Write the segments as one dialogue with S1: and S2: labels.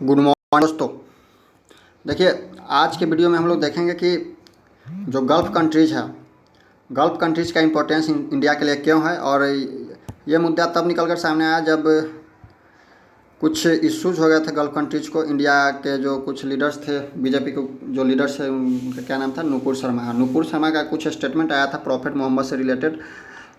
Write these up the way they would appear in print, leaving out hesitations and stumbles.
S1: Good morning दोस्तों। देखिए, आज के वीडियो में हम लोग देखेंगे कि जो गल्फ़ कंट्रीज़ है, गल्फ़ कंट्रीज़ का इम्पोर्टेंस इंडिया के लिए क्यों है। और ये मुद्दा तब निकल कर सामने आया जब कुछ इश्यूज हो गए थे गल्फ़ कंट्रीज़ को। इंडिया के जो कुछ लीडर्स थे, बीजेपी के जो लीडर्स थे, उनका क्या नाम था, नुपुर शर्मा। नुपुर शर्मा का कुछ स्टेटमेंट आया था प्रॉफेट मोहम्मद से रिलेटेड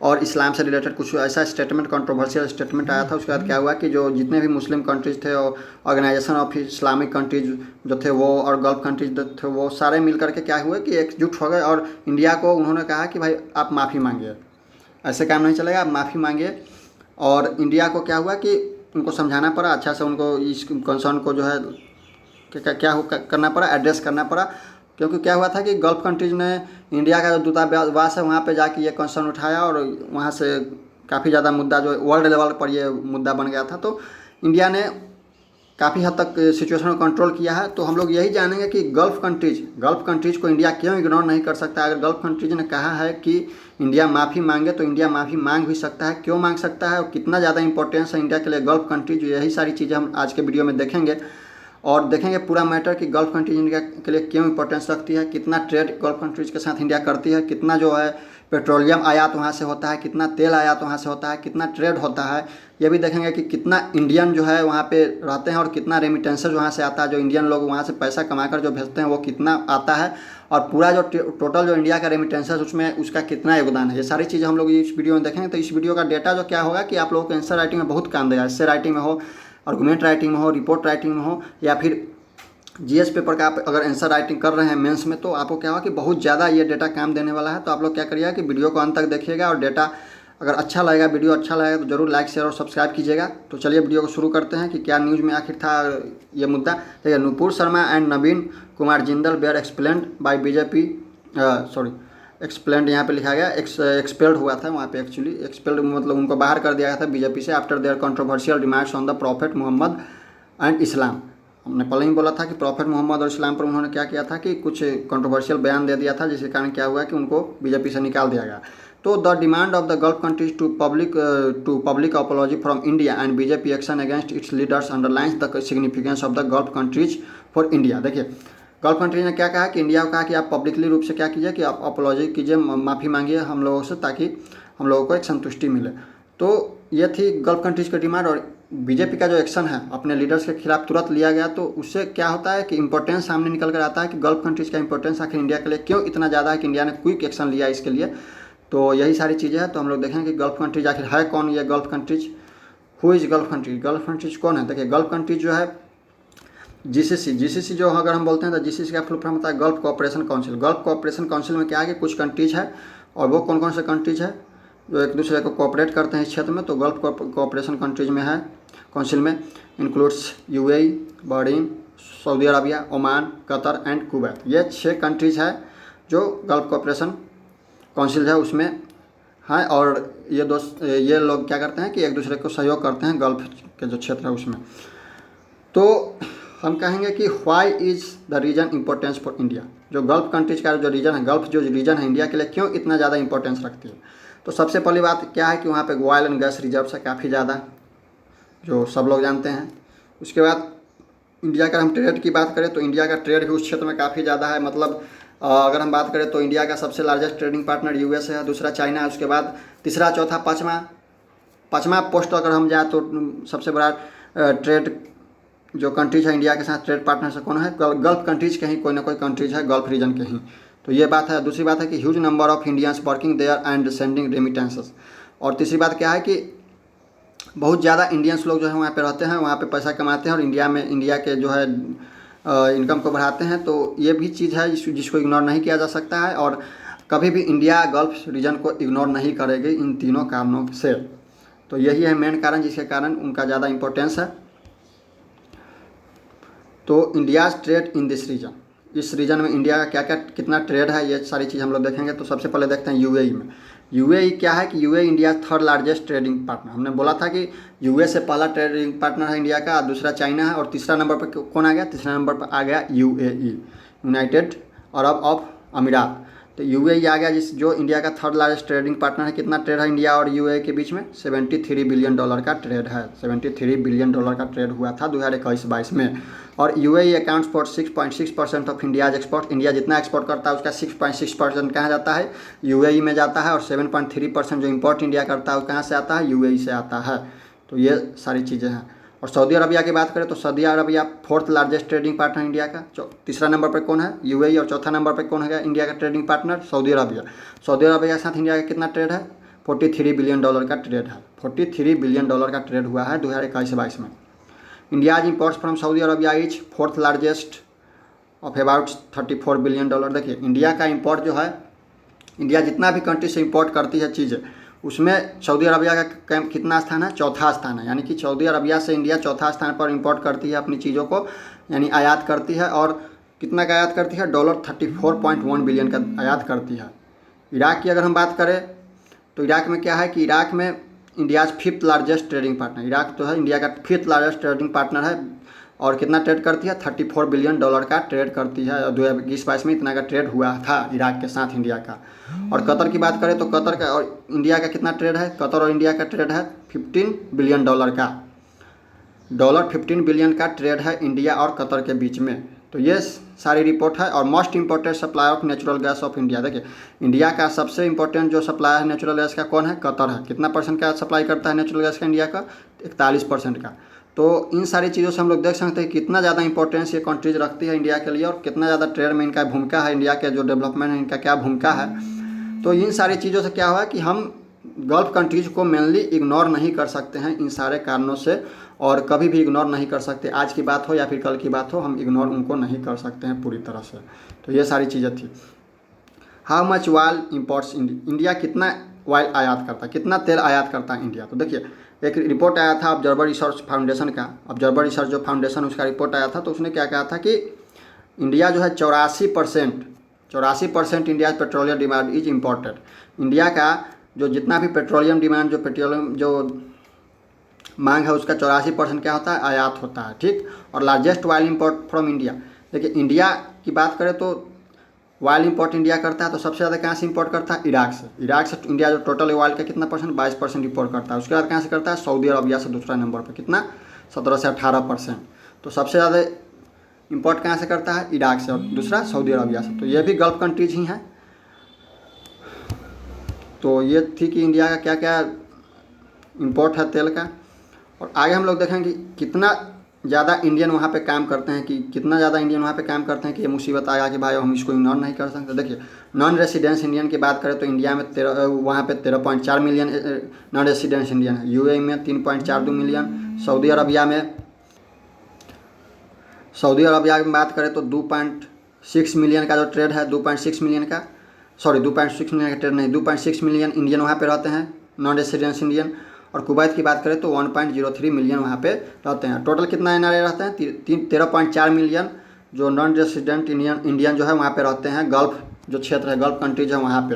S1: और इस्लाम से रिलेटेड, कुछ ऐसा स्टेटमेंट, कंट्रोवर्शियल स्टेटमेंट आया था। उसके बाद क्या हुआ कि जो जितने भी मुस्लिम कंट्रीज़ थे और ऑर्गेनाइजेशन ऑफ इस्लामिक कंट्रीज़ जो थे वो, और गल्फ़ कंट्रीज थे वो, सारे मिल करके क्या हुए कि एकजुट हो गए और इंडिया को उन्होंने कहा कि भाई आप माफ़ी मांगिए, ऐसे काम नहीं चलेगा, आप माफ़ी मांगिए। और इंडिया को क्या हुआ कि उनको समझाना पड़ा अच्छा से, उनको इस कंसर्न को जो है करना पड़ा, एड्रेस करना पड़ा। क्योंकि क्या हुआ था कि गल्फ़ कंट्रीज़ ने इंडिया का जो दूतावास है वहाँ पे जाके ये कंसर्न उठाया और वहाँ से काफ़ी ज़्यादा मुद्दा जो वर्ल्ड लेवल पर ये मुद्दा बन गया था। तो इंडिया ने काफ़ी हद तक सिचुएशन को कंट्रोल किया है। तो हम लोग यही जानेंगे कि गल्फ़ कंट्रीज़ को इंडिया क्यों इग्नोर नहीं कर सकता। अगर गल्फ़ कंट्रीज़ ने कहा है कि इंडिया माफ़ी मांगे तो इंडिया माफ़ी मांग भी सकता है, क्यों मांग सकता है और कितना ज़्यादा इंपॉर्टेंस है इंडिया के लिए गल्फ़ कंट्रीज। यही सारी चीज़ें हम आज के वीडियो में देखेंगे और देखेंगे पूरा मैटर कि गल्फ़ कंट्रीज इंडिया के लिए क्यों इंपॉर्टेंस रखती है, कितना ट्रेड गल्फ़ कंट्रीज़ के साथ इंडिया करती है, कितना जो है पेट्रोलियम आयात वहाँ से होता है, कितना तेल आयात वहाँ से होता है, कितना ट्रेड होता है। ये भी देखेंगे कि कितना इंडियन जो है वहाँ पे रहते हैं और कितना रेमिटेंसेज वहाँ से आता है, जो इंडियन लोग वहाँ से पैसा कमाकर जो भेजते हैं वो कितना आता है, और पूरा जो टोटल जो इंडिया का रेमिटेंसेज उसमें उसका कितना योगदान है। ये सारी चीज़ें हम लोग इस वीडियो में देखेंगे। तो इस वीडियो का डेटा जो क्या होगा कि आप लोगों को आंसर राइटिंग में बहुत काम देगा। एस्से राइटिंग में हो, आर्गूमेंट राइटिंग में हो, रिपोर्ट राइटिंग में हो, या फिर जीएस पेपर का आप अगर आंसर राइटिंग कर रहे हैं मेंस में, तो आपको क्या होगा कि बहुत ज़्यादा ये डेटा काम देने वाला है। तो आप लोग क्या करिएगा कि वीडियो को अंत तक देखिएगा और डेटा अगर अच्छा लगेगा, वीडियो अच्छा लगेगा तो जरूर लाइक, शेयर और सब्सक्राइब कीजिएगा। तो चलिए वीडियो को शुरू करते हैं कि क्या न्यूज़ में आखिर था ये मुद्दा। देखिए, Nupur Sharma and Naveen Kumar Jindal were explained by BJP, sorry explained यहाँ पे लिखा गया, एक्सपेल्ड हुआ था वहाँ पे। एक्चुअली एक्सपेल्ड मतलब उनको बाहर कर दिया गया था बीजेपी से after their controversial remarks on the Prophet Muhammad and Islam. हमने पहले ही बोला था कि प्रॉफेट मोहम्मद और इस्लाम पर उन्होंने क्या किया था कि कुछ कंट्रोवर्शियल बयान दे दिया था, जिसके कारण क्या हुआ कि उनको बीजेपी से निकाल दिया गया। तो the demand of the Gulf countries to public apology from India and BJP action against its leaders underlines the significance of the Gulf countries for India. देखिए, गल्फ कंट्रीज ने क्या कहा कि इंडिया को कहा कि आप पब्लिकली रूप से क्या कीजिए कि आप अपॉलॉजी कीजिए, माफ़ी मांगिए हम लोगों से, ताकि हम लोगों को एक संतुष्टि मिले। तो ये थी गल्फ कंट्रीज़ की डिमांड। और बीजेपी का जो एक्शन है अपने लीडर्स के खिलाफ तुरंत लिया गया, तो उससे क्या होता है कि इंपॉर्टेंस सामने निकल कर आता है कि गल्फ कंट्रीज़ का इंपॉर्टेंस आखिर इंडिया के लिए क्यों इतना ज़्यादा है कि इंडिया ने क्विक एक्शन लिया इसके लिए। तो यही सारी चीज़ें हैं। तो हम लोग देखेंगे कि गल्फ कंट्रीज आखिर है कौन। ये gulf countries, who is gulf countries, gulf countries कौन है। देखिए, गल्फ कंट्रीज जो है जीसीसी जो अगर हम बोलते हैं तो जीसीसी का फुल फॉर्म होता है gulf cooperation council. Gulf cooperation council में क्या है कि कुछ कंट्रीज है, और वो कौन कौन से कंट्रीज है जो एक दूसरे को कोऑपरेट करते हैं इस क्षेत्र में। तो गल्फ कोऑपरेशन कंट्रीज में है काउंसिल में includes UAE, Bahrain, Saudi Arabia, Oman, Qatar and Kuwait. ये 6 कंट्रीज है जो गल्फ कोऑपरेशन काउंसिल है उसमें हैं। और ये लोग क्या करते हैं कि एक दूसरे को सहयोग करते हैं गल्फ के जो क्षेत्र है उसमें। तो हम कहेंगे कि why is the region importance for India. जो गल्फ कंट्रीज का जो रीजन है, गल्फ जो रीजन है इंडिया के लिए क्यों इतना ज़्यादा इंपॉर्टेंस रखती है। तो सबसे पहली बात क्या है कि वहाँ पे ऑयल एंड गैस रिजर्व्स है काफ़ी ज़्यादा, जो सब लोग जानते हैं। उसके बाद इंडिया का हम ट्रेड की बात करें तो इंडिया का ट्रेड भी उस क्षेत्र में काफ़ी ज़्यादा है। मतलब अगर हम बात करें तो इंडिया का सबसे लार्जेस्ट ट्रेडिंग पार्टनर यूएस है, दूसरा चाइना है, उसके बाद तीसरा, चौथा, पाँचवा पोस्ट अगर हम जाए तो सबसे बड़ा ट्रेड जो कंट्रीज है इंडिया के साथ ट्रेड पार्टनर से कौन है, गल्फ कंट्रीज के ही कोई ना कोई कंट्रीज है, गल्फ रीजन के ही। तो ये बात है। दूसरी बात है कि huge number of Indians working there and sending remittances. और तीसरी बात क्या है कि बहुत ज़्यादा इंडियंस लोग जो है वहाँ पे रहते हैं, वहाँ पे पैसा कमाते हैं और इंडिया के जो है इनकम को बढ़ाते हैं। तो ये भी चीज़ है जिसको इग्नोर नहीं किया जा सकता है, और कभी भी इंडिया गल्फ रीजन को इग्नोर नहीं करेगी इन तीनों कारणों से। तो यही है मेन कारण जिसके कारण उनका ज़्यादा इंपॉर्टेंस है। तो India's trade in this region, इस रीजन में इंडिया का क्या क्या कितना ट्रेड है, ये सारी चीज़ हम लोग देखेंगे। तो सबसे पहले देखते हैं यूएई में। यूएई क्या है कि UAE India third largest trading partner. हमने बोला था कि यूएस से पहला ट्रेडिंग पार्टनर है इंडिया का, दूसरा चाइना है, और तीसरा नंबर पर कौन आ गया, तीसरा नंबर पर आ गया यूएई, यूनाइटेड अरब ऑफ अमीरात। तो यूएई आ गया, जो इंडिया का थर्ड लार्जेस्ट ट्रेडिंग पार्टनर है। कितना ट्रेड है इंडिया और यूएई के बीच में? $73 बिलियन का ट्रेड है। $73 बिलियन का ट्रेड हुआ था 2021-22 में। और UAE accounts for 6.6% of India's export. India जितना एक्सपोर्ट करता है उसका 6.6% कहाँ जाता है? यूएई में जाता है। और 7.3% जो इम्पोर्ट इंडिया करता है वो कहाँ से आता है? यूएई से आता है। तो ये सारी चीज़ें हैं। और सऊदी अरबिया की बात करें तो Saudi Arabia fourth largest trading partner India का। तीसरा नंबर पर कौन है? यूएई। और चौथा नंबर पर कौन है इंडिया का trading partner? Saudi Arabia. Saudi Arabia के साथ इंडिया का कितना ट्रेड है? $43 बिलियन का ट्रेड है। $43 बिलियन का ट्रेड हुआ है 2021-22 में। India imports from Saudi Arabia is fourth largest of about $34 billion. देखिए इंडिया का इम्पोर्ट जो है, इंडिया जितना भी कंट्री से इम्पोर्ट करती है चीज़ें, उसमें सऊदी अरबिया का कितना स्थान है? चौथा स्थान है। यानी कि सऊदी अरबिया से इंडिया चौथा स्थान पर इंपोर्ट करती है अपनी चीज़ों को, यानी आयात करती है। और कितना का आयात करती है? $34.1 बिलियन का आयात करती है। इराक की अगर हम बात करें तो इराक में क्या है कि इराक में India's fifth largest trading partner, Iraq तो है इंडिया का फिफ्थ लार्जेस्ट ट्रेडिंग पार्टनर है। और कितना ट्रेड करती है? $34 बिलियन का ट्रेड करती है। 2021-22 में इतना का ट्रेड हुआ था इराक के साथ इंडिया का। और कतर की बात करें तो कतर का और इंडिया का कितना ट्रेड है? कतर और इंडिया का ट्रेड है $15 बिलियन का। $15 बिलियन का ट्रेड है इंडिया और कतर के बीच में। तो ये सारी रिपोर्ट है। और most important supplier of natural gas off India, देखिए इंडिया का सबसे इम्पोर्टेंट जो सप्लायर है नेचुरल गैस का कौन है? कतर है। कितना % का सप्लाई करता है नेचुरल गैस का इंडिया का? 41% का। तो इन सारी चीज़ों से हम लोग देख सकते हैं कितना ज़्यादा इंपॉर्टेंस ये कंट्रीज रखती है इंडिया के लिए, और कितना ज़्यादा ट्रेड में इनका भूमिका है, इंडिया के जो डेवलपमेंट है इनका क्या भूमिका है। तो इन सारी चीज़ों से क्या हुआ कि हम गल्फ़ कंट्रीज़ को मेनली इग्नोर नहीं कर सकते हैं इन सारे कारणों से, और कभी भी इग्नोर नहीं कर सकते। आज की बात हो या फिर कल की बात हो, हम इग्नोर उनको नहीं कर सकते हैं पूरी तरह से। तो ये सारी चीज़ें थी। How much oil imports India, कितना ऑयल आयात करता है, कितना तेल आयात करता है इंडिया। तो देखिए एक रिपोर्ट आया था ऑब्जर्वर रिसर्च फाउंडेशन का, ऑब्जर्वर रिसर्च जो फाउंडेशन उसका रिपोर्ट आया था, तो उसने क्या कहा था कि इंडिया जो है 84% India petroleum demand is imported. India का जो जितना भी पेट्रोलियम डिमांड, जो पेट्रोलियम जो मांग है उसका 84% क्या होता है? आयात होता है। ठीक। और largest oil import from India, देखिए इंडिया की बात करें तो ऑयल इम्पोर्ट इंडिया करता है तो सबसे ज़्यादा कहाँ से इम्पोर्ट करता है? इराक से। इराक से इंडिया जो टोटल ऑयल का कितना %? 22% इम्पोर्ट करता है। उसके बाद कहाँ से करता है? सऊदी अरबिया से दूसरा नंबर पर, कितना? 17 से 18%। तो सबसे ज़्यादा इम्पोर्ट कहाँ से करता है? इराक से, और दूसरा सऊदी अरबिया से। तो ये भी गल्फ कंट्रीज ही हैं। तो ये थी कि इंडिया का क्या क्या इम्पोर्ट है तेल का। और आगे हम लोग देखेंगे कितना ज़्यादा इंडियन वहाँ पे काम करते हैं, कि कितना ज़्यादा इंडियन वहाँ पे काम करते हैं कि ये मुसीबत आया कि भाई हम इसको इग्नोर नहीं कर सकते। देखिए नॉन रेसिडेंस इंडियन की बात करें तो इंडिया में वहाँ पे 13.4 मिलियन नॉन रेसिडेंस इंडियन है। यूएई में 3.42 मिलियन। सऊदी अरबिया में बात करें तो 2.6 मिलियन का जो ट्रेड है, 2.6 मिलियन का, सॉरी 2.6 मिलियन का ट्रेड नहीं, 2.6 मिलियन इंडियन वहाँ पे रहते हैं नॉन रेसिडेंस इंडियन। और कुवैत की बात करें तो 1.03 मिलियन वहाँ पे रहते हैं। टोटल कितना एनआरआई रहते हैं? 13.4 मिलियन जो नॉन रेसिडेंट इंडियन जो है वहाँ पे रहते हैं, गल्फ़ जो क्षेत्र है, गल्फ़ कंट्रीज है वहाँ पे।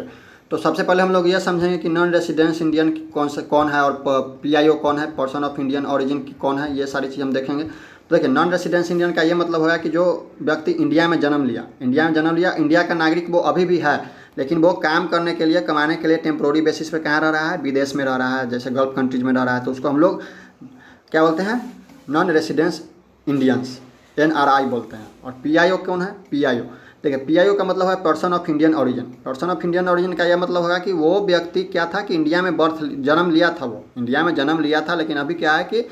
S1: तो सबसे पहले हम लोग ये समझेंगे कि नॉन रेसिडेंस इंडियन कौन है, और पीआईओ कौन है, पर्सन ऑफ इंडियन ओरिजिन कौन है, ये सारी चीज़ हम देखेंगे। तो देखिए नॉन रेसिडेंस इंडियन का ये मतलब होगा कि जो व्यक्ति इंडिया में जन्म लिया, इंडिया का नागरिक वो अभी भी है, लेकिन वो काम करने के लिए, कमाने के लिए टेम्प्रोरी बेसिस पे कहाँ रह रहा है? विदेश में रह रहा है, जैसे गल्फ़ कंट्रीज में रह रहा है। तो उसको हम लोग क्या बोलते हैं? नॉन रेसिडेंस इंडियंस, NRI बोलते हैं। और पीआईओ कौन है? पीआईओ, देखिए पीआईओ का मतलब है person of Indian origin. Person of Indian origin का यह मतलब होगा कि वो व्यक्ति क्या था कि इंडिया में जन्म लिया था, वो इंडिया में जन्म लिया था, लेकिन अभी क्या है कि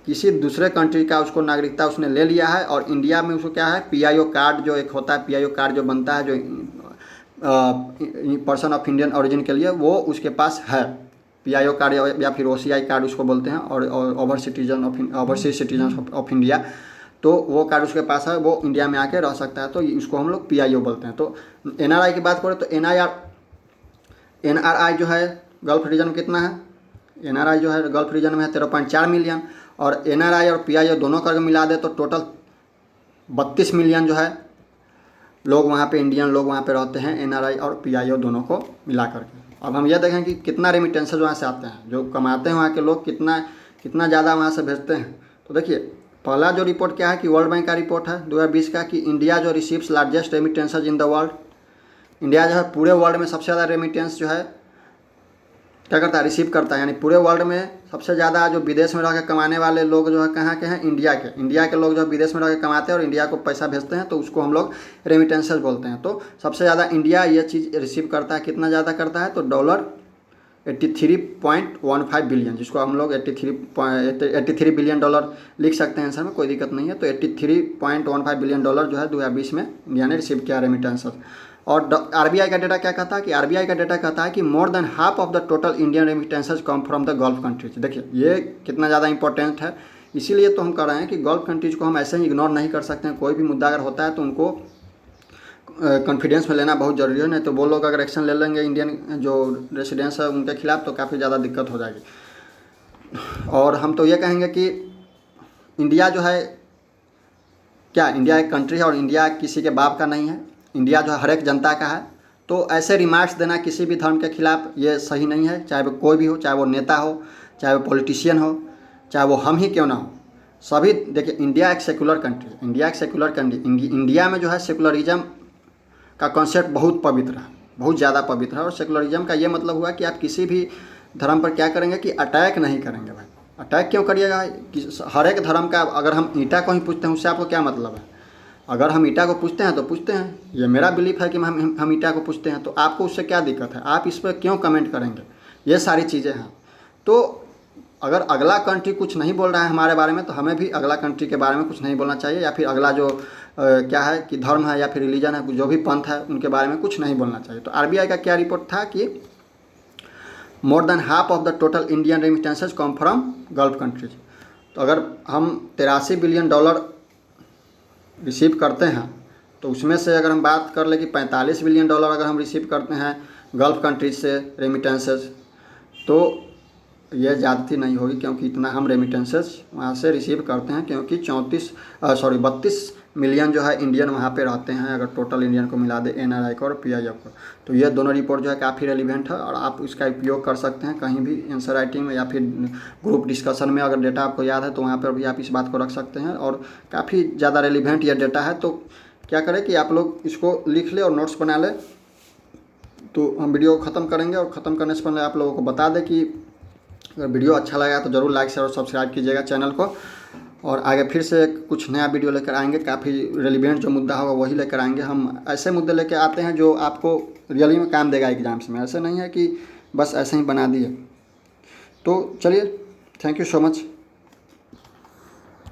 S1: किसी दूसरे कंट्री का उसको नागरिकता उसने ले लिया है, और इंडिया में उसको क्या है? पीआईओ कार्ड जो एक होता है, पीआईओ कार्ड जो बनता है, जो पर्सन ऑफ इंडियन ओरिजिन के लिए, वो उसके पास है। पीआईओ कार्ड या फिर OCI कार्ड उसको बोलते हैं, और ओवरसीज सिटीजन ऑफ इंडिया। तो वो कार्ड उसके पास है, वो इंडिया में आके रह सकता है, तो उसको हम लोग पीआईओ बोलते हैं। तो NRI की बात करें तो NRI जो है गल्फ रीजन में कितना है? NRI जो है गल्फ रीजन में है 13.4 मिलियन। और NRI और पीआईओ दोनों करके मिला दे तो टोटल 32 मिलियन जो है लोग वहाँ पे, इंडियन लोग वहाँ पे रहते हैं, NRI और पीआईओ दोनों को मिला करके। अब हम यह देखें कि कितना रेमिटेंसेज वहाँ से आते हैं, जो कमाते हैं वहाँ के लोग कितना ज़्यादा वहाँ से भेजते हैं। तो देखिए पहला जो रिपोर्ट क्या है कि वर्ल्ड बैंक का रिपोर्ट है 2020 का, कि इंडिया जो receives largest remittances in the world. India जो है पूरे वर्ल्ड में सबसे ज़्यादा रेमिटेंस जो है क्या करता है, रिसीव करता है। यानी पूरे वर्ल्ड में सबसे ज़्यादा जो विदेश में रह के कमाने वाले लोग जो है कहाँ के हैं, इंडिया के लोग जो विदेश में रह के कमाते हैं और इंडिया को पैसा भेजते हैं, तो उसको हम लोग रेमिटेंसेस बोलते हैं। तो सबसे ज़्यादा इंडिया ये चीज़ रिसीव करता है। कितना ज़्यादा करता है, तो $83.15 बिलियन, जिसको हम लोग 83 बिलियन डॉलर लिख सकते हैं आंसर में, कोई दिक्कत नहीं है। तो $83.15 बिलियन जो है 2020 में इंडिया ने रिसीव किया रेमिटेंसेस। और आरबीआई का डेटा क्या कहता है कि आरबीआई का डेटा कहता है कि more than half of the total Indian remittances come from the Gulf countries. देखिए ये कितना ज़्यादा इंपॉर्टेंट है, इसीलिए तो हम कह रहे हैं कि गल्फ कंट्रीज को हम ऐसे ही इग्नोर नहीं कर सकते हैं। कोई भी मुद्दा अगर होता है तो उनको कॉन्फिडेंस में लेना बहुत ज़रूरी है, नहीं तो वो लोग अगर एक्शन ले लेंगे इंडियन जो रेसिडेंट्स है उनके खिलाफ़, तो काफ़ी ज़्यादा दिक्कत हो जाएगी। और हम तो ये कहेंगे कि इंडिया जो है क्या, इंडिया एक कंट्री है और इंडिया किसी के बाप का नहीं है। इंडिया जो है हर एक जनता का है। तो ऐसे रिमार्क्स देना किसी भी धर्म के खिलाफ़ ये सही नहीं है, चाहे वो कोई भी हो, चाहे वो नेता हो, चाहे वो पॉलिटिशियन हो, चाहे वो हम ही क्यों ना हो, सभी। देखिए इंडिया एक सेकुलर कंट्री है, इंडिया एक सेकुलर कंट्री। इंडिया में जो है सेकुलरिज्म का कॉन्सेप्ट बहुत पवित्र है, बहुत ज़्यादा पवित्र है। और सेकुलरिज्म का ये मतलब हुआ कि आप किसी भी धर्म पर क्या करेंगे कि अटैक नहीं करेंगे। भाई अटैक क्यों करिएगा, कि हर एक धर्म का अगर हम ईटा को ही पूछते हैं उससे आपको क्या मतलब है। अगर हम ईटा को पूछते हैं तो पूछते हैं, ये मेरा बिलीफ है कि हम ईटा को पूछते हैं, तो आपको उससे क्या दिक्कत है, आप इस पर क्यों कमेंट करेंगे। ये सारी चीज़ें हैं। तो अगर अगला कंट्री कुछ नहीं बोल रहा है हमारे बारे में, तो हमें भी अगला कंट्री के बारे में कुछ नहीं बोलना चाहिए, या फिर अगला जो क्या है कि धर्म है या फिर रिलीजन है, जो भी पंथ है, उनके बारे में कुछ नहीं बोलना चाहिए। तो आरबीआई का क्या रिपोर्ट था कि more than half of the total Indian remittances come from gulf countries. तो अगर हम $83 बिलियन रिसीव करते हैं, तो उसमें से अगर हम बात कर ले कि $45 बिलियन अगर हम रिसीव करते हैं गल्फ कंट्रीज से रेमिटेंसेस, तो ये ज़्यादती नहीं होगी, क्योंकि इतना हम रेमिटेंसेस वहाँ से रिसीव करते हैं, क्योंकि 32 मिलियन जो है इंडियन वहाँ पे रहते हैं, अगर टोटल इंडियन को मिला दे, एनआरआई को और पीआईएफ को। तो ये दोनों रिपोर्ट जो है काफ़ी रेलिवेंट है और आप इसका उपयोग कर सकते हैं कहीं भी आंसर राइटिंग में या फिर ग्रुप डिस्कशन में। अगर डेटा आपको याद है तो वहाँ पर भी आप इस बात को रख सकते हैं, और काफ़ी ज़्यादा रेलिवेंट यह डेटा है। तो क्या करें कि आप लोग इसको लिख ले और नोट्स बना ले। तो हम वीडियो को ख़त्म करेंगे, और ख़त्म करने से पहले आप लोगों को बता दें कि अगर वीडियो अच्छा लगा तो ज़रूर लाइक शेयर और सब्सक्राइब कीजिएगा चैनल को। और आगे फिर से कुछ नया वीडियो लेकर आएंगे, काफ़ी रेलिवेंट जो मुद्दा होगा वही लेकर आएंगे। हम ऐसे मुद्दे लेकर आते हैं जो आपको रियली में काम देगा एग्जाम्स में, ऐसे नहीं है कि बस ऐसे ही बना दिए। तो चलिए, थैंक यू सो मच।